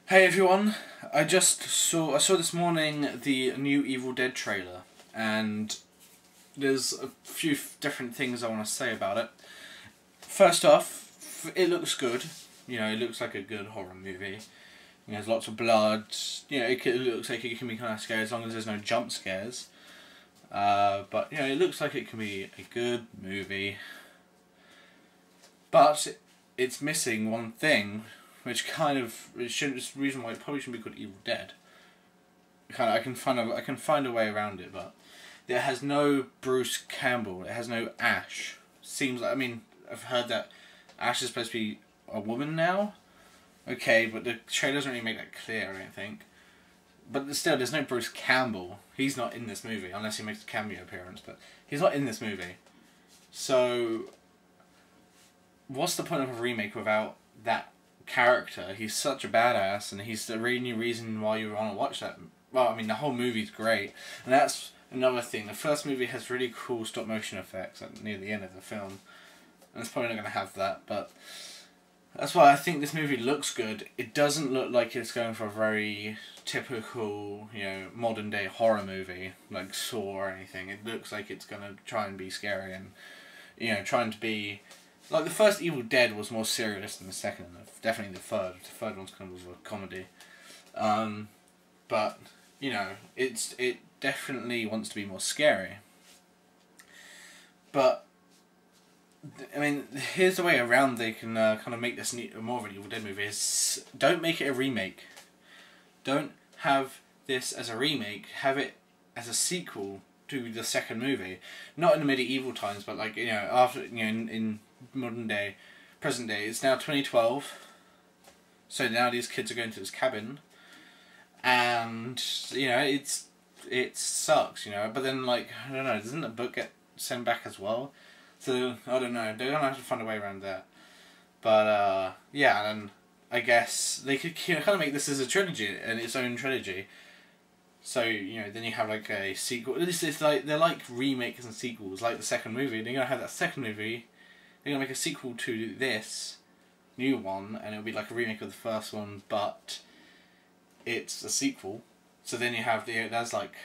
Hey everyone, I saw this morning the new Evil Dead trailer, and there's a few different things I want to say about it. First off, it looks good. You know, it looks like a good horror movie. You know, there's lots of blood. You know, it looks like it can be kind of scary as long as there's no jump scares. But you know, it looks like it can be a good movie. But it's missing one thing, which it's the reason why it probably shouldn't be called Evil Dead. I can find a way around it, but it has no Bruce Campbell. It has no Ash. I've heard that Ash is supposed to be a woman now. Okay, but the trailer doesn't really make that clear, I don't think. But still, there's no Bruce Campbell. He's not in this movie, unless he makes a cameo appearance, but he's not in this movie. So, what's the point of a remake without that character? He's such a badass, and he's the only reason why you want to watch that. Well, I mean, the whole movie's great, and that's another thing. The first movie has really cool stop motion effects near the end of the film, and it's probably not going to have that, but that's why I think this movie looks good. It doesn't look like it's going for a very typical, you know, modern day horror movie like Saw or anything. It looks like it's going to try and be scary and, you know, trying to be like the first Evil Dead was more serious than the second, and definitely the third. The third one's kind of a comedy, but you know, it definitely wants to be more scary. But I mean, here's the way around they can kind of make this more of an Evil Dead movie: is don't make it a remake. Don't have this as a remake. Have it as a sequel to the second movie. Not in the medieval times, but like, you know, after, you know, in modern day, present day. It's now 2012, so now these kids are going to this cabin, and you know, it sucks, you know. But then, like, I don't know, doesn't the book get sent back as well? So I don't know, they're gonna have to find a way around that. But yeah, and I guess they could, you know, kind of make this as a trilogy and its own trilogy. So, you know, then you have like a sequel. It's like they're like remakes and sequels, like the second movie. They're gonna have that second movie. They're gonna make a sequel to this new one, and it'll be like a remake of the first one, but it's a sequel. So then you have there's like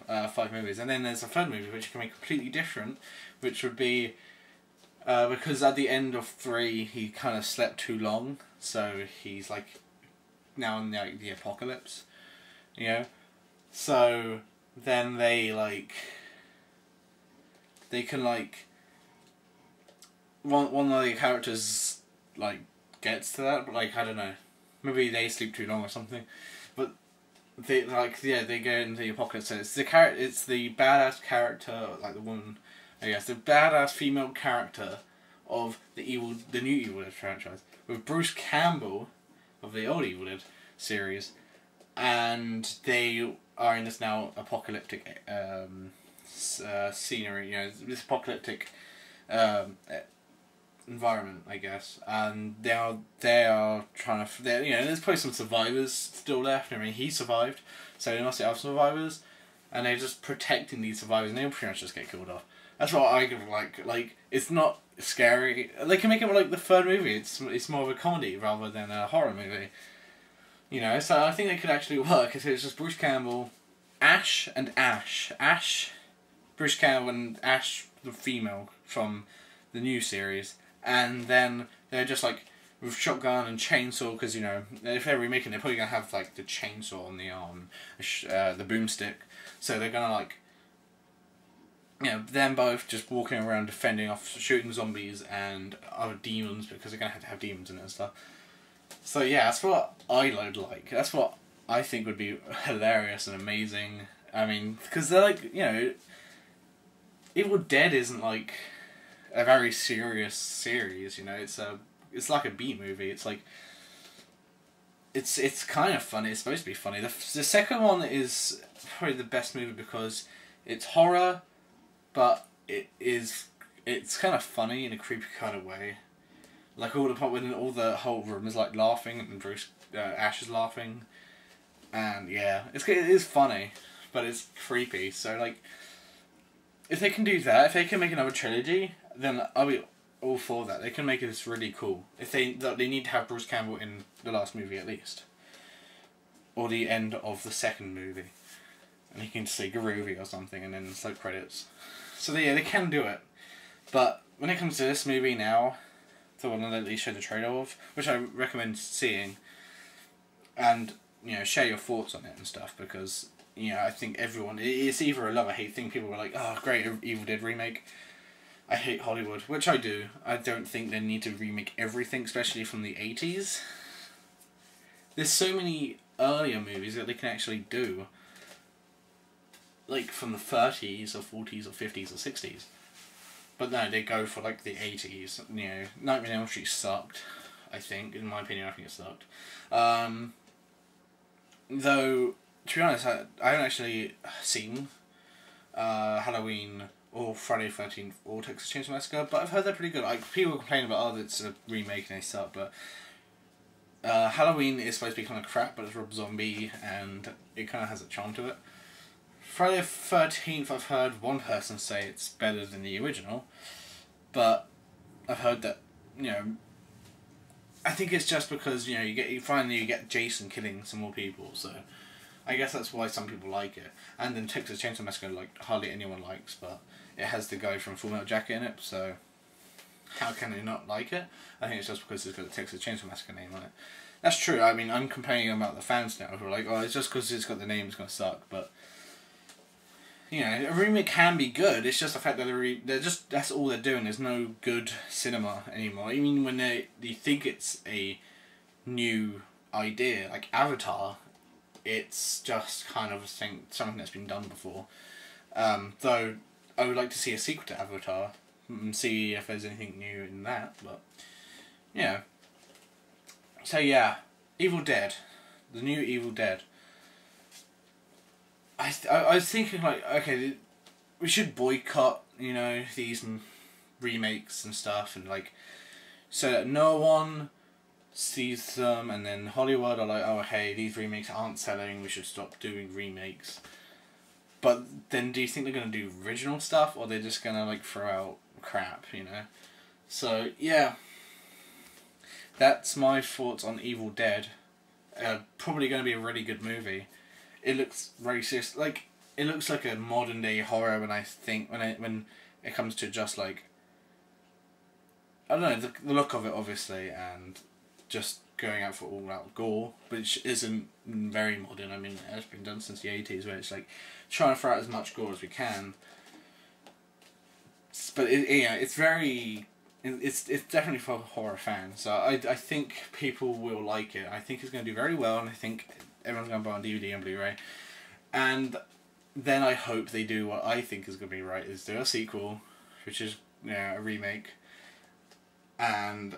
5 movies, and then there's a third movie which you can make completely different, which would be because at the end of 3 he kind of slept too long, so he's like now in the apocalypse, you know. So then they can like one of the characters like gets to that, but like, I don't know, maybe they sleep too long or something, but they they go into the apocalypse. So it's the badass character, like the woman, I guess, the badass female character of the new Evil Dead franchise, with Bruce Campbell of the old Evil Dead series, and they are in this now apocalyptic scenery, you know, this apocalyptic environment, I guess, and they are trying to, you know, there's probably some survivors still left. I mean, he survived, so they must have survivors, and they're just protecting these survivors, and they'll pretty much just get killed off. That's what I like. Like, it's not scary. They can make it like the third movie. It's more of a comedy rather than a horror movie. You know, so I think they could actually work if it's just Bruce Campbell, Ash, Bruce Campbell and Ash, the female from the new series, and then they're just like with shotgun and chainsaw, because, you know, if they're remaking, they're probably gonna have like the chainsaw on the arm, the boomstick, so they're gonna like, you know, them both just walking around defending off, shooting zombies and other demons, because they're gonna have to have demons in it and stuff. So yeah, that's what I would like. That's what I think would be hilarious and amazing. I mean, because they're like, you know, Evil Dead isn't like a very serious series, you know. It's like a B movie. It's like it's kind of funny. It's supposed to be funny. The second one is probably the best movie because it's horror, but it's kind of funny in a creepy kind of way. Like all the part when all the whole room is like laughing and Ash is laughing, and yeah, it is funny, but it's creepy. So like, if they can do that, if they can make another trilogy, then I'll be all for that. They can make this really cool. If they need to have Bruce Campbell in the last movie at least. or the end of the second movie, and you can just say groovy or something, and then it's like credits. So yeah, they can do it, but when it comes to this movie now, the one that they showed the trailer of, which I recommend seeing, and share your thoughts on it and stuff, because I think everyone, it's either a love or hate thing. People were like, oh great, Evil Dead remake. I hate Hollywood, which I do. I don't think they need to remake everything, especially from the 80s. There's so many earlier movies that they can actually do, like from the 30s or 40s or 50s or 60s. But no, they go for like the 80s. Nightmare on Elm Street sucked, I think. In my opinion, I think it sucked. Though, to be honest, I haven't actually seen Halloween or Friday the 13th or Texas Chainsaw Massacre, but I've heard they're pretty good. Like, people complain about, it's a remake and they suck, but Halloween is supposed to be kind of crap, but it's Rob Zombie, and it kind of has a charm to it. Friday the 13th, I've heard one person say it's better than the original, but I've heard that, I think it's just because, you finally get Jason killing some more people, so I guess that's why some people like it. And then Texas Chainsaw Massacre, hardly anyone likes, but it has the guy from Full Metal Jacket in it, so how can they not like it? I think it's just because it's got the Texas Chainsaw Massacre name on it. That's true. I mean, I'm complaining about the fans now who are like, oh, it's just because it's got the name, it's going to suck, but a remake can be good. It's just the fact that that's all they're doing. There's no good cinema anymore. I mean, when you think it's a new idea, like Avatar, it's just kind of something that's been done before. Though I would like to see a sequel to Avatar and see if there's anything new in that. But yeah. So yeah, Evil Dead, the new Evil Dead. I was thinking okay, we should boycott these remakes and stuff, and so that no one sees them, and then Hollywood are like, oh hey, these remakes aren't selling, we should stop doing remakes. But then do you think they're going to do original stuff, or they're just going to throw out crap, So yeah, that's my thoughts on Evil Dead. Probably going to be a really good movie. It looks very serious. It looks like a modern day horror when it comes to just I don't know, the look of it, obviously, and just going out for all out gore, which isn't very modern. I mean, it's been done since the 80s, where it's trying to throw out as much gore as we can. But it's very, it's definitely for horror fans. So I think people will like it. I think it's going to do very well, and I think everyone's going to buy on DVD and Blu-ray. And then I hope they do what I think is going to be right, is do a sequel, which is a remake, and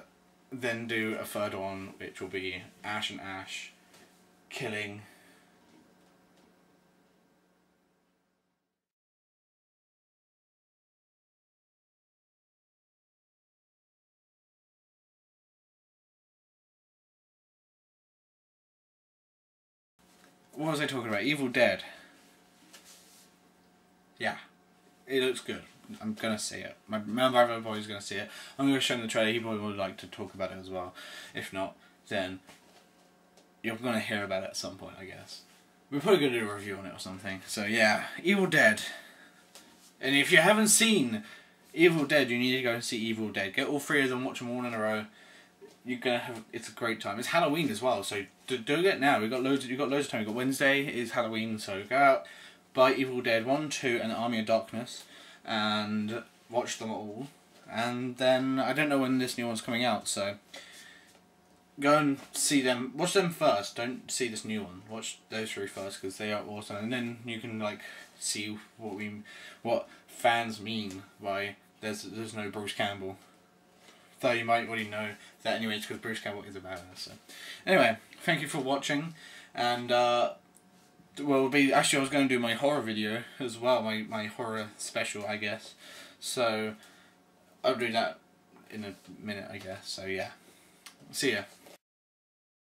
then do a third one, which will be Ash and Ash killing what was I talking about? Evil Dead. Yeah. It looks good. I'm gonna see it. My brother boy's gonna see it. I'm gonna show him the trailer. He probably would like to talk about it as well. If not, then you're gonna hear about it at some point, I guess. We're probably gonna do a review on it or something. So yeah, Evil Dead. And if you haven't seen Evil Dead, you need to go and see Evil Dead. Get all three of them, watch them all in a row. You're gonna have, it's a great time. It's Halloween as well, so do it now. You've got loads of time. You've got Wednesday is Halloween, so go out, buy Evil Dead 1, 2 and Army of Darkness and watch them all. And then I don't know when this new one's coming out, so go and see them. Watch them first. Don't see this new one. Watch those three first, because they are awesome, and then you can see what fans mean by there's no Bruce Campbell. Though you might already know that anyway, because Bruce Campbell is a badass. So anyway, thank you for watching, and actually I was going to do my horror video as well, my horror special, I guess. So I'll do that in a minute, I guess. So yeah, see ya.